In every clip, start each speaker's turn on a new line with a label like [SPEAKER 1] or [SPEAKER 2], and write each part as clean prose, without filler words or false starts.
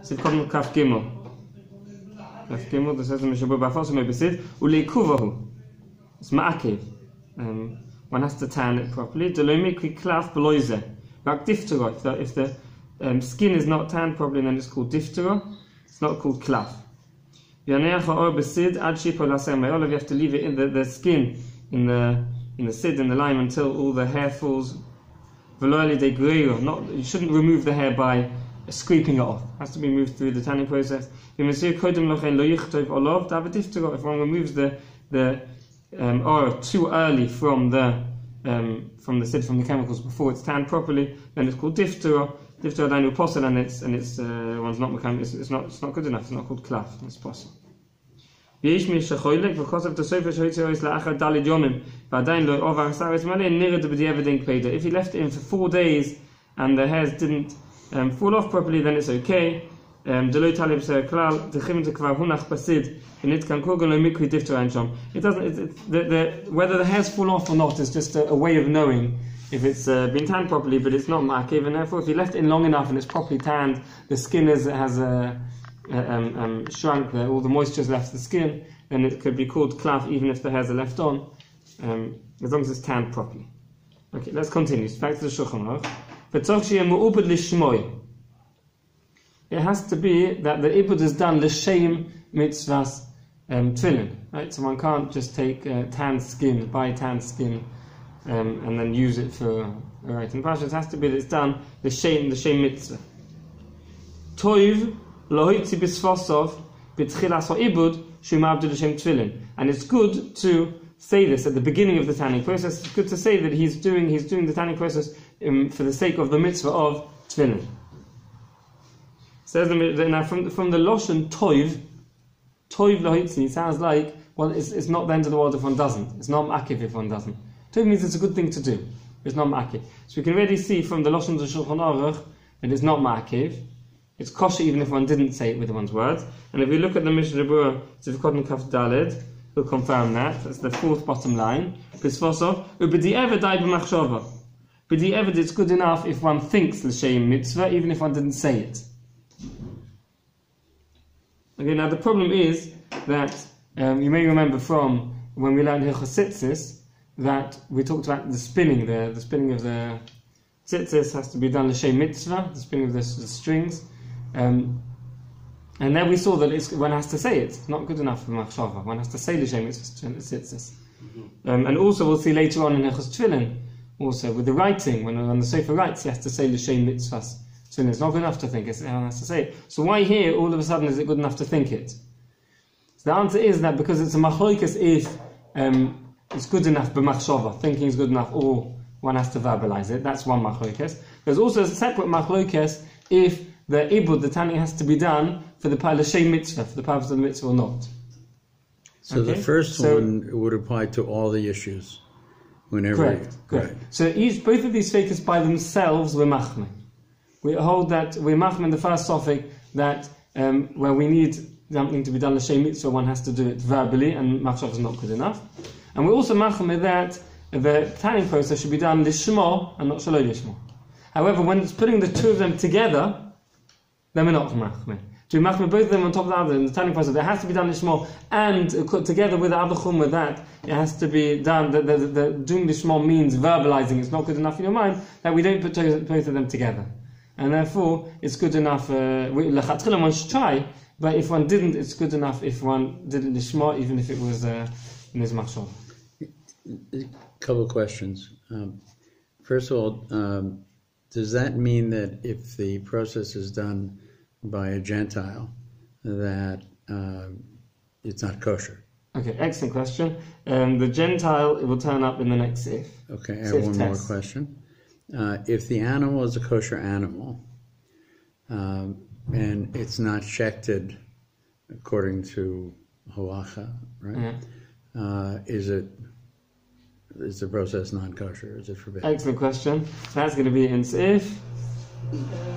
[SPEAKER 1] So we've got Kaf Gimel. Kaf Gimel, this says the MISHNA Berura also may be said, Uleikuvahu. It's ma'akiv. One has to tan it properly. Delomikri klaf beloize. Like diphthera. If the skin is not tanned properly, then it's called diphthera. It's not called klaf. You have to leave it in the skin in the sid, in the lime, until all the hair falls. You shouldn't remove the hair by scraping it off. It has to be moved through the tanning process. If one removes the or too early from the sid, from the chemicals, before it's tanned properly, then it's called diphthera. Diphthera danu posel, and it's one's not it's not good enough. It's not called klaf. It's posel. Because of the sofa if he left it in for 4 days and the hairs didn't fall off properly, then it's okay. It doesn't. Whether the hairs fall off or not is just a way of knowing if it's been tanned properly, but it's not ma'akiv. And therefore, if you left it in long enough and it's properly tanned, the skin has shrunk. All the moisture is left the skin, then it could be called klaf, even if the hairs are left on, as long as it's tanned properly. Okay, let's continue. Back to the Shulchan Aruch. It has to be that the ibud is done l'shem mitzvahs tefillen, right? So one can't just take tanned skin, buy tanned skin, and then use it for right. In Pasha, it has to be that it's done l'shem mitzvah. Toiv lohitzi b'sfosov b'tchilas ha'ibud shumavdu l'shem tefillen, and it's good to say this at the beginning of the tanning process. It's good to say that he's doing the tanning process for the sake of the mitzvah of tefillen. Says now from the Loshen toiv lohitzi, it sounds like, well, it's not the end of the world if one doesn't. It's not ma'akiv if one doesn't. Toiv means it's a good thing to do. It's not ma'akiv. So we can already see from the Loshen to Shulchan Aruch that it's not ma'akiv. It's kosher even if one didn't say it with one's words. And if we look at the MISHNA Berura, Tzivkot Kaf Daled, we'll confirm that. That's the fourth bottom line. B'sfosov u'b'di'evad dai b'machshava. B'di'evad, it's good enough if one thinks l'shem mitzvah, even if one didn't say it. Okay, now the problem is that you may remember from when we learned Hilchos that we talked about the spinning. The spinning of the tzitzis has to be done l'shem mitzvah, the spinning of the strings, and then we saw that one has to say it. It's not good enough for machshava. One has to say l'shem mitzvah tzitzis, and also we'll see later on in Hilchos Tefillen, also with the writing, when the sofer writes, he has to say l'shem mitzvahs. So it's not good enough to think, everyone has to say it. So why here, all of a sudden, is it good enough to think it? So the answer is that because it's a machlokes if it's good enough b'machshava, thinking is good enough, or one has to verbalize it. That's one machlokes. There's also a separate machlokes if the ibud, the tanning, has to be done for the l'shem mitzvah, for the purpose of the mitzvah or not.
[SPEAKER 2] So okay? The first one would apply to all the issues. Whenever
[SPEAKER 1] correct. So both of these fakers by themselves were machmeh. We hold that we're machmeh in the first sophic that where we need something to be done l'shem mitzvah, one has to do it verbally, and machshav is not good enough. And we're also machmeh that the tanning process should be done lishmo and not shaloi lishmo. However, when it's putting the two of them together, then we're not machmeh. To be machmeh both of them on top of the other in the tanning process, it has to be done lishmo, and together with the other chum with that, it has to be done. The doing lishmo means verbalizing. It's not good enough in your mind that we don't put both of them together. And therefore, it's good enough. Lechatchila one should try, but if one didn't, it's good enough if one didn't lishma, even if it was in his machshava.
[SPEAKER 2] A couple of questions. First of all, does that mean that if the process is done by a Gentile, that it's not kosher?
[SPEAKER 1] Okay, excellent question. The Gentile, it will turn up in the next sif.
[SPEAKER 2] Okay, I have one more question. If the animal is a kosher animal, and it's not shechted according to halacha, right? Yeah. Is the process non-kosher? Is it forbidden?
[SPEAKER 1] Excellent question. That's going to be in sif.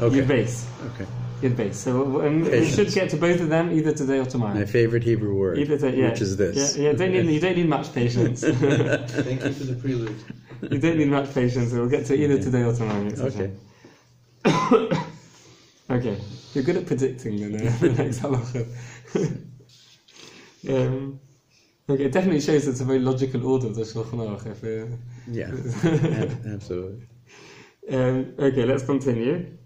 [SPEAKER 2] Okay.
[SPEAKER 1] Base.
[SPEAKER 2] Okay.
[SPEAKER 1] Yud base. So we should get to both of them either today or tomorrow.
[SPEAKER 2] My favorite Hebrew word, which is this.
[SPEAKER 1] Yeah. You don't need much patience.
[SPEAKER 3] Thank you for the prelude.
[SPEAKER 1] You don't need much patience. We'll get to either today or tomorrow. It's okay. Okay, you're good at predicting the next halacha. Okay, it definitely shows it's a very logical order of the Shulchan Aruch.
[SPEAKER 2] Yeah, absolutely.
[SPEAKER 1] Okay, let's continue.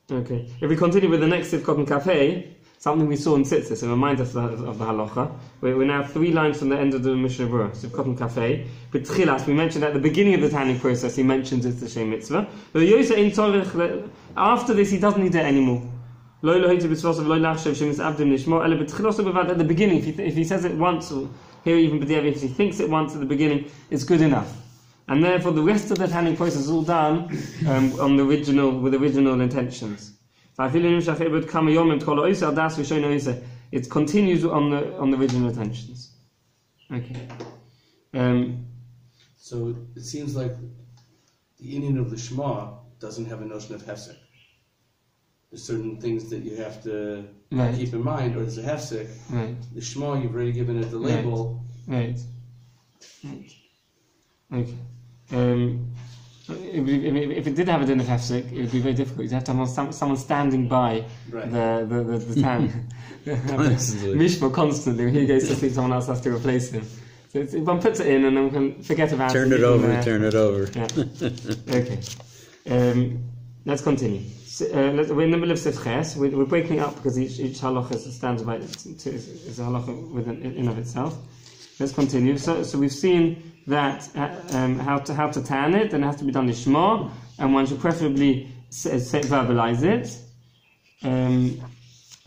[SPEAKER 1] Okay, if we continue with the next Sivkot and Cafe, something we saw in Tzitzis, it reminds us of the halacha. We're now 3 lines from the end of the MISHNA Berura, Sivkot and Cafe. But Tchilas, we mentioned at the beginning of the tanning process, he mentions it's the Shem Mitzvah. But after this, he doesn't need it anymore. At the beginning, if he says it once, or here even if he thinks it once at the beginning, it's good enough. And therefore, the rest of the tanning process is all done with original intentions. It continues on the original intentions. Okay.
[SPEAKER 3] So it seems like the Indian of the Shema doesn't have a notion of hefsek. There's certain things that you have to keep in mind, or there's a hefsek.
[SPEAKER 1] Right.
[SPEAKER 3] The Shema, you've already given it the label.
[SPEAKER 1] Right. Okay. If it did have a din of hefsek, it would be very difficult. You'd have to have someone standing by the tan. Mishma constantly. When he goes to sleep, someone else has to replace him. So if one puts it in, and then we can forget about it.
[SPEAKER 2] Turn it over.
[SPEAKER 1] Yeah. Okay. Let's continue. We're in the middle of Sifches. We're breaking it up because each halacha stands by is a halacha in of itself. Let's continue. So we've seen that how to tan it, and it has to be done in Shema, and one should preferably verbalize it.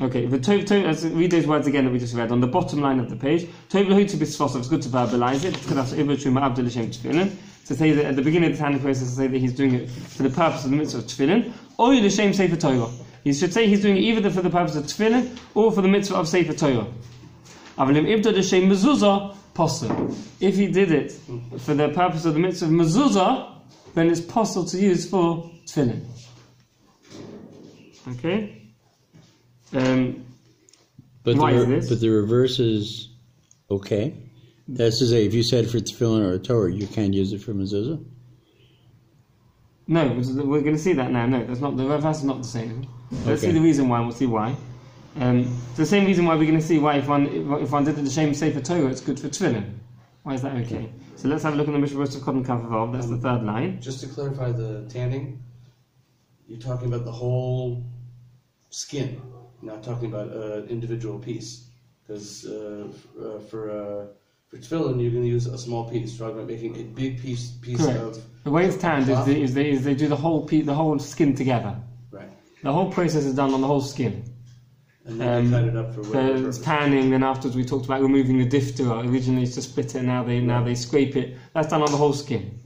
[SPEAKER 1] Okay, let's read those words again that we just read on the bottom line of the page. It's good to verbalize it. To say that at the beginning of the tanning process, to say that he's doing it for the purpose of the mitzvah of Tefillen, or the Shem Sefer Torah. He should say he's doing it either for the purpose of Tefillen or for the mitzvah of Sefer Torah. If he did it for the purpose of the mitzvah of mezuzah, then it's possible to use for Tefillen. Okay?
[SPEAKER 2] But
[SPEAKER 1] why is this?
[SPEAKER 2] But the reverse is okay. That's to say, if you said for Tefillin or a Torah, you can't use it for mezuzah?
[SPEAKER 1] No, we're going to see that now. No, that's not, the reverse is not the same. Let's see the reason why, and we'll see why. It's the same reason why we're going to see why if one did the Shem Sefer Torah, it's good for Tefillin. Why is that okay? So let's have a look at the MISHNA Berura of Cotton Kaf. That's the 3rd line.
[SPEAKER 3] Just to clarify the tanning, you're talking about the whole skin, not talking about an individual piece. Because for Tefillin, you're going to use a small piece, rather than making a big piece
[SPEAKER 1] Correct.
[SPEAKER 3] of.
[SPEAKER 1] The way it's tanned is they do the whole skin together.
[SPEAKER 3] Right.
[SPEAKER 1] The whole process is done on the whole skin.
[SPEAKER 3] And then they cut it up for whatever purpose.
[SPEAKER 1] Tanning. Then afterwards we talked about removing the difta. Originally it's to split it. Now they scrape it. That's done on the whole skin.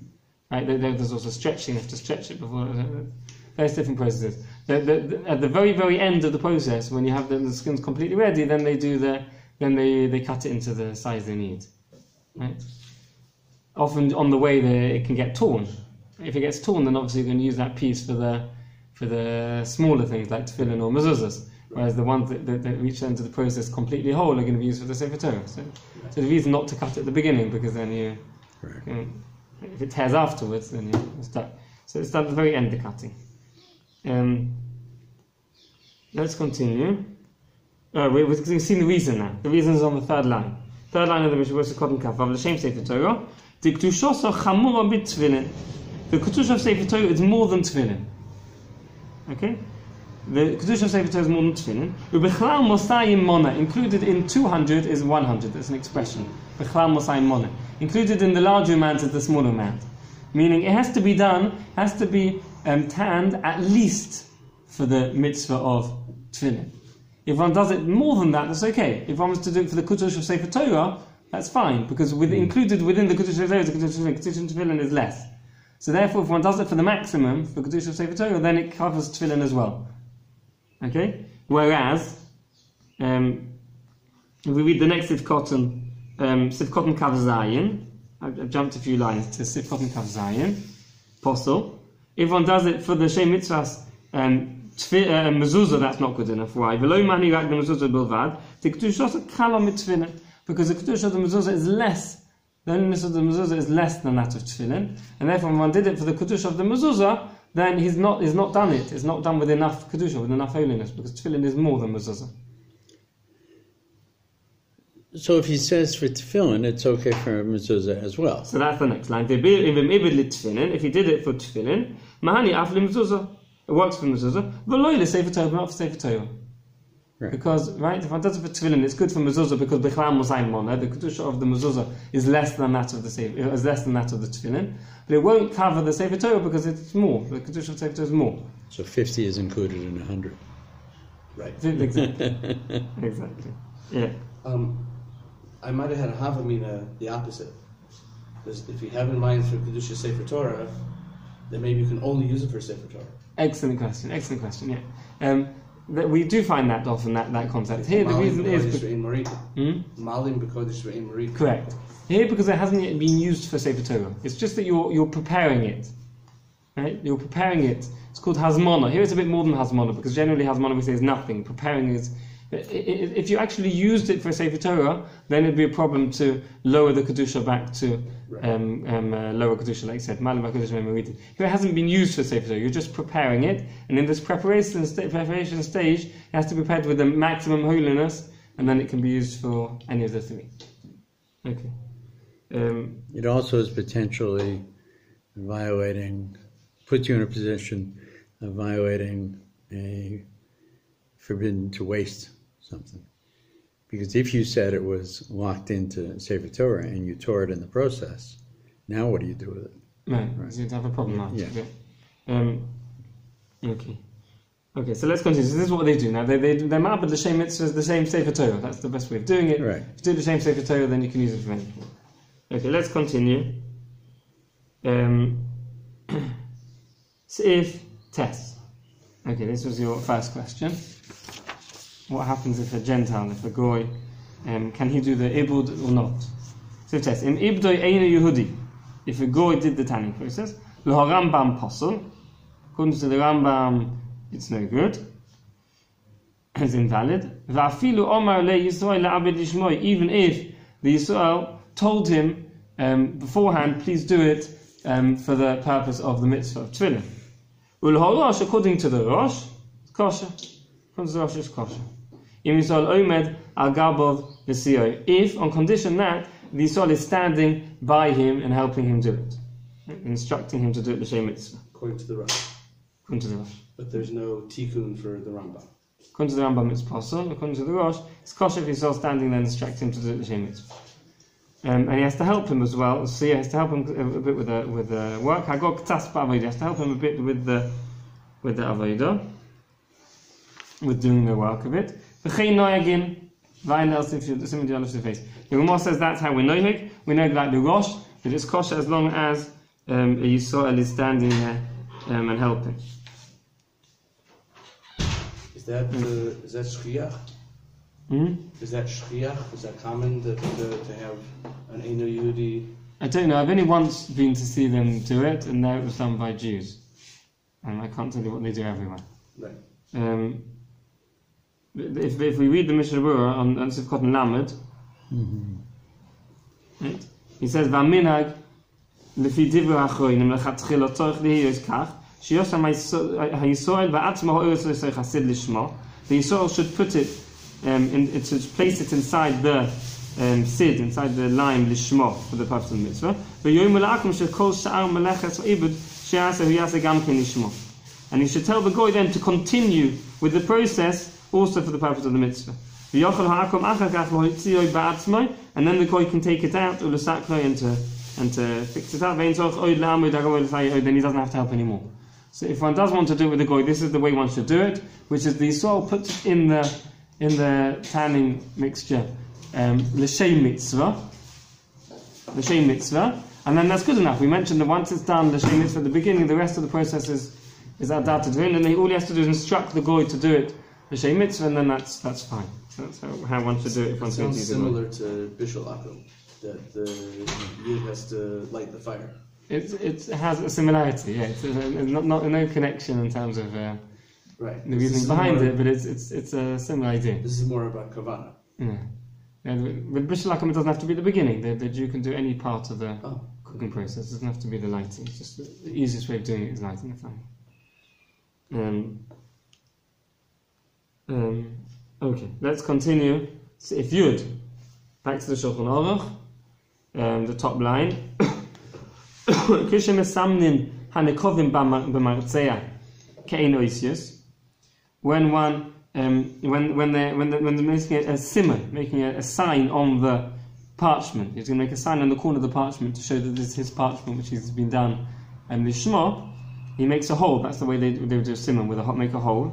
[SPEAKER 1] Right. There's also stretching. You have to stretch it before. Various different processes. At the very very end of the process, when you have the skin's completely ready, then they cut it into the size they need. Right. Often on the way it can get torn. If it gets torn, then obviously you're going to use that piece for the smaller things like tefillin or mezuzahs. Whereas the ones that reach the end of the process completely whole are going to be used for the Sefer Torah. So the reason not to cut at the beginning, because then if it tears afterwards, then you're stuck. So it's done at the very end, the cutting. Let's continue. We've seen the reason now. The reason is on the 3rd line. 3rd line of the MISHNA Berura Cotton Kaf. The Shem Sefer Torah. The Kedusha of Sefer Torah is more than Tefillin. Okay? The Kedusha of Sefer Torah is more than Tefillin. Ubechlal Mosayim Mona. Included in 200 is 100. That's an expression. Bechlal Mosayim Mona. Included in the larger amount is the smaller amount. Meaning it has to be tanned at least for the mitzvah of Tefillin. If one does it more than that, that's okay. If one was to do it for the Kedusha of Sefer Torah, that's fine, because included within the Kedusha of Sefer Torah, the Kedusha of Tefillin is less. So therefore, if one does it for the maximum, for Kedusha of Sefer Torah, then it covers Tefillin as well. Okay? Whereas, if we read the next Sivkot and Kav Zayin, I've jumped a few lines to Sivkot and Kav Zayin, Apostle. If one does it for the Shem Mitzvahs, mezuzah, that's not good enough. Why? Because the Kedusha of the mezuzah is less the holiness of the mezuzah is less than that of tefillin, and therefore when one did it for the kedusha of the mezuzah, then he's not done it. It's not done with enough kedusha, with enough holiness, because tefillin is more than mezuzah.
[SPEAKER 2] So if he says for tefillin, it's okay for mezuzah as well.
[SPEAKER 1] So that's the next line. If he did it for tefillin, mahani af mezuzah. It works for mezuzah. V'lo sefer Torah, but not for sefer Torah.
[SPEAKER 2] Right.
[SPEAKER 1] Because, right, if one does it for tefillin, it's good for mezuzah because b'chlam mosayin mona. The kedusha of the mezuzah is less than that of the tefillin, but it won't cover the sefer Torah because it's more. The kedusha of sefer Torah is more.
[SPEAKER 2] So 50 is included in 100.
[SPEAKER 3] Right.
[SPEAKER 1] Exactly. Exactly. Yeah.
[SPEAKER 3] I might have had a havamina the opposite. Because if you have in mind for kedusha sefer Torah, then maybe you can only use it for sefer Torah.
[SPEAKER 1] Excellent question. Yeah. We do find that often, that concept. Here the reason is...
[SPEAKER 3] Malim b'kodesh ve'im marita.
[SPEAKER 1] Correct. Here because it hasn't yet been used for Sefer Torah. It's just that you're preparing it. Right? You're preparing it. It's called hazmona. Here it's a bit more than hazmona, because generally hazmona we say is nothing. Preparing is... If you actually used it for Sefer Torah, then it'd be a problem to lower the kedusha back to lower kedusha, like I said. Here it hasn't been used for Sefer Torah. You're just preparing it, and in this preparation stage, it has to be prepared with the maximum holiness, and then it can be used for any of the three. Okay.
[SPEAKER 2] It also is potentially puts you in a position of violating a forbidden to waste something. Because if you said it was locked into Sefer Torah and you tore it in the process, now what do you do with it?
[SPEAKER 1] Right. So you'd have a problem now.
[SPEAKER 2] Yeah.
[SPEAKER 1] Okay, so let's continue. So this is what they do now. They're ma'abed l'shem mitzvahs, the same Sefer Torah. That's the best way of doing it.
[SPEAKER 2] Right.
[SPEAKER 1] If you do the same Sefer Torah, then you can use it for anything. Okay, let's continue. So if test. Okay, this was your first question. What happens if a Gentile, if a goy, can he do the ibud or not? So test. In ibdoi einu Yehudi, if a goy did the tanning process, l'harambam posel. According to the Rambam, it's no good. It's invalid. Va'afilu omar le Yisrael la'abed lishmoi. Even if the Yisrael told him beforehand, please do it for the purpose of the mitzvah of tefillin. Ulhorosh, according to the Rosh, it's kosher. According to the Rosh, it's kosher. If, on condition that the Yisrael is standing by him and helping him do it, instructing him to do it l'shem mitzvah.
[SPEAKER 3] According to the Rosh.
[SPEAKER 1] According to the Rosh.
[SPEAKER 3] But there's no tikkun for the Rambam.
[SPEAKER 1] According to the Rambam, it's possible. According to the Rosh, it's kosher if the Yisrael standing there and instructing him to do it l'shem mitzvah. And he has to help him as well. So he has to help him a bit with the work. He has to help him a bit with the avodah, with doing the work of it. The Gemara says that's how we know it. We know like the Rosh, that it's kosher as long as a Yisrael is standing there and helping.
[SPEAKER 3] Is that shchiach? Is that shchiach? Is that common to have an Einu Yehudi?
[SPEAKER 1] I don't know. I've only once been to see them do it, and there it was done by Jews. And I can't tell you what they do everywhere.
[SPEAKER 3] Right.
[SPEAKER 1] If we read the MISHNA Berura on Sivkot and Lamed, right? He says, "V'aminag lefi divrei achronim lechatchila tzorich lihiyos kach sheyosam haYisrael ba'atzmo ha'oretz l'sei chasid lishmo." The Yisrael should put it, it should place it inside the sid, inside the lime lishmo for the purpose of the mitzvah. V'yoyim l'akum shekol sha'ar meleches v'ibud she'aseh huyaseh gam ken lishmo. And he should tell the goy then to continue with the process also for the purpose of the mitzvah. And then the goy can take it out and to fix it out. Then he doesn't have to help anymore. So if one does want to do it with the goy, this is the way one should do it, which is the Yisrael puts it in the tanning mixture l'shem mitzvah, and then that's good enough. We mentioned that once it's done l'shem mitzvah at the beginning, the rest of the process is adat adrin, and all he has to do is instruct the goy to do it l'shem mitzvah, and then that's fine. So that's how one should do it if one's going to use it.
[SPEAKER 3] It sounds similar to bishul akum, that the yid has to light the fire.
[SPEAKER 1] It has a similarity, yeah. It's no connection in terms of the reasoning behind it, but it's a similar idea.
[SPEAKER 3] This is more about kavana.
[SPEAKER 1] Yeah. With bishul hakum, it doesn't have to be at the beginning. The Jew can do any part of the cooking process. It doesn't have to be the lighting. It's just the easiest way of doing it is lighting the fire. Okay, let's continue. So if Yud, back to the Shulchan Aruch, the top line. When one when they're making a simon, making a sign on the parchment, he's going to make a sign on the corner of the parchment to show that this is his parchment, which has been done. And the Shema, he makes a hole. That's the way they would do a simon, make a hole.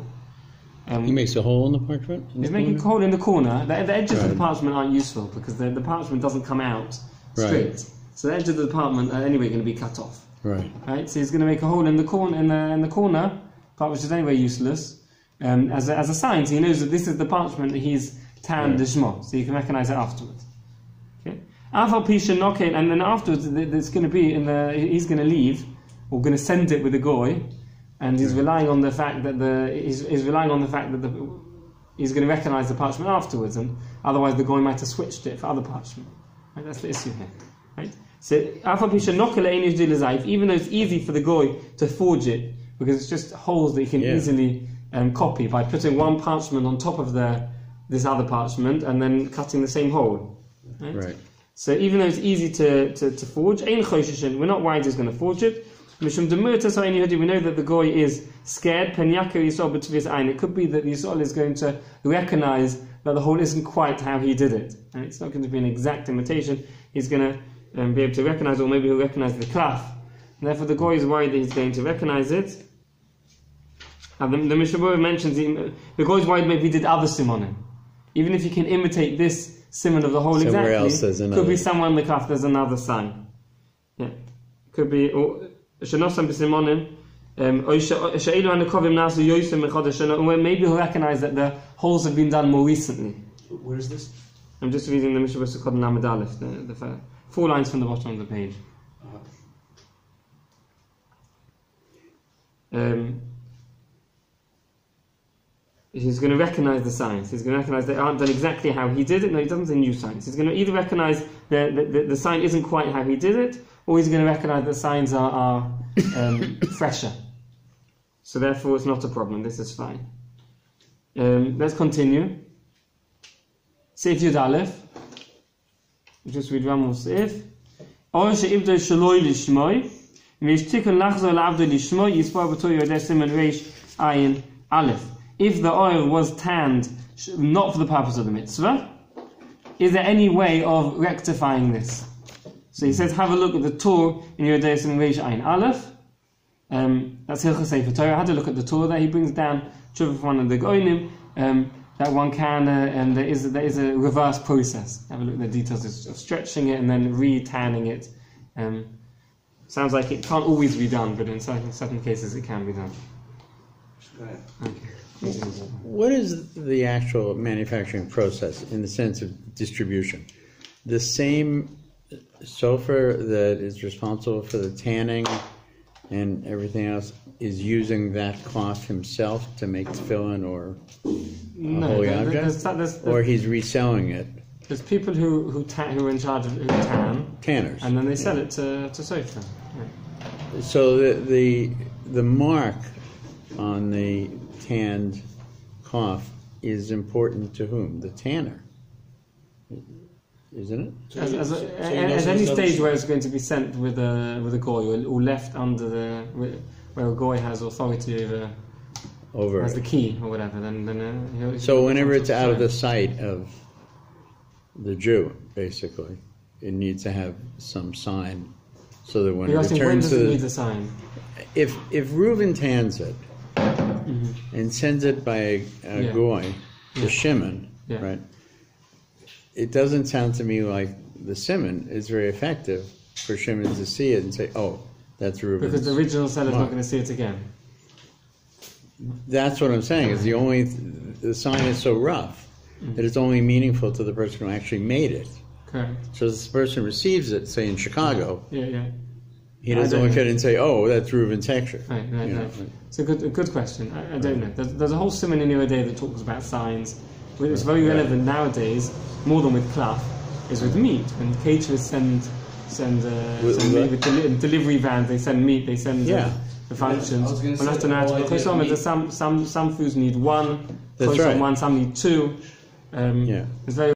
[SPEAKER 2] He makes a hole in the parchment?
[SPEAKER 1] He's making a hole in the corner. The edges of the parchment aren't useful because the parchment doesn't come out straight. Right. So the edges of the parchment are anyway going to be cut off. Right. So he's going to make a hole in the corner, in the corner part, which is anyway useless, as a sign. So he knows that this is the parchment that he's tanned the Shema, so you can recognize it afterwards. Okay. And then afterwards, it's going to be he's going to leave, or going to send it with a goy. And he's relying on the fact that he's going to recognise the parchment afterwards, and otherwise the goy might have switched it for other parchment. Right? That's the issue here. Right? So even though it's easy for the goy to forge it, because it's just holes that he can easily copy by putting one parchment on top of this other parchment and then cutting the same hole. Right? So even though it's easy to forge, we're not worried he's going to forge it. We know that the goy is scared. It could be that the Yisrael is going to recognize that the hole isn't quite how he did it. Right? It's not going to be an exact imitation. He's going to be able to recognize, or maybe he'll recognize the klaf. And therefore the goy is worried that he's going to recognize it. And the MISHNA Berura mentions the goy is worried maybe he did other simonim. Even if you can imitate this simon of the hole
[SPEAKER 2] somewhere
[SPEAKER 1] exactly, could be somewhere in the klaf there's another sign. Yeah, could be. Maybe he'll recognize that the holes have been done more recently.
[SPEAKER 3] Where is this?
[SPEAKER 1] I'm just reading the MISHNA Berura called Lamed Aleph, the 4 lines from the bottom of the page. He's going to recognize the signs. He's going to recognize they aren't done exactly how he did it. No, he doesn't say new signs. He's going to either recognize the sign isn't quite how he did it, or he's going to recognize that signs are fresher. So therefore it's not a problem. This is fine. Let's continue. Seif Yud Aleph. We'll just read one more seif. Or she'ibdo shaloi lishmoi, v'yishtikun lachzor la'avdo lishmoi, yispar b'toy yodeh siman reish ayin aleph. If the oil was tanned not for the purpose of the mitzvah, is there any way of rectifying this? So he says, have a look at the Torah in Yodeh Siman Reish Ayin Aleph. That's Hilchos Sefer Torah. I had a look at the Torah there. He brings down Tshuva from one of the Goinim that one can, and there is a reverse process. Have a look at the details of stretching it and then re-tanning it. Sounds like it can't always be done, but in certain cases it can be done. Okay.
[SPEAKER 2] What is the actual manufacturing process in the sense of distribution? The same sofer that is responsible for the tanning and everything else is using that cloth himself to make tefillen or holy object? Or he's reselling it?
[SPEAKER 1] There's people who are in charge of who tan.
[SPEAKER 2] Tanners.
[SPEAKER 1] And then they sell it to sofer. Yeah.
[SPEAKER 2] So the mark on the tanned cloth is important to whom? The tanner, isn't it?
[SPEAKER 1] At any stage where it's going to be sent with a goy or left under where a goy has authority over has the key or whatever, then
[SPEAKER 2] so whenever it's out of the sight of the Jew, basically, it needs to have some sign so that when it returns to
[SPEAKER 1] need a sign.
[SPEAKER 2] If Reuven tans it. Mm-hmm. And sends it by a goy, the shimon, right? It doesn't sound to me like the simon is very effective for shimon to see it and say, "Oh, that's Reuven's."
[SPEAKER 1] Because the original seller's not going to see it again.
[SPEAKER 2] That's what I'm saying. Is the sign is so rough that it's only meaningful to the person who actually made it.
[SPEAKER 1] Correct.
[SPEAKER 2] So this person receives it, say in Chicago.
[SPEAKER 1] Yeah.
[SPEAKER 2] He doesn't look at it and say, "Oh, that's Reuven's texture."
[SPEAKER 1] Right. It's a good question. I don't know. There's a whole simon in your day that talks about signs, It's very relevant nowadays, more than with cloth, is with meat. When caterers send meat with delivery vans, they send meat, they send the functions. Some foods need one,
[SPEAKER 2] That's right.
[SPEAKER 1] some need two. It's very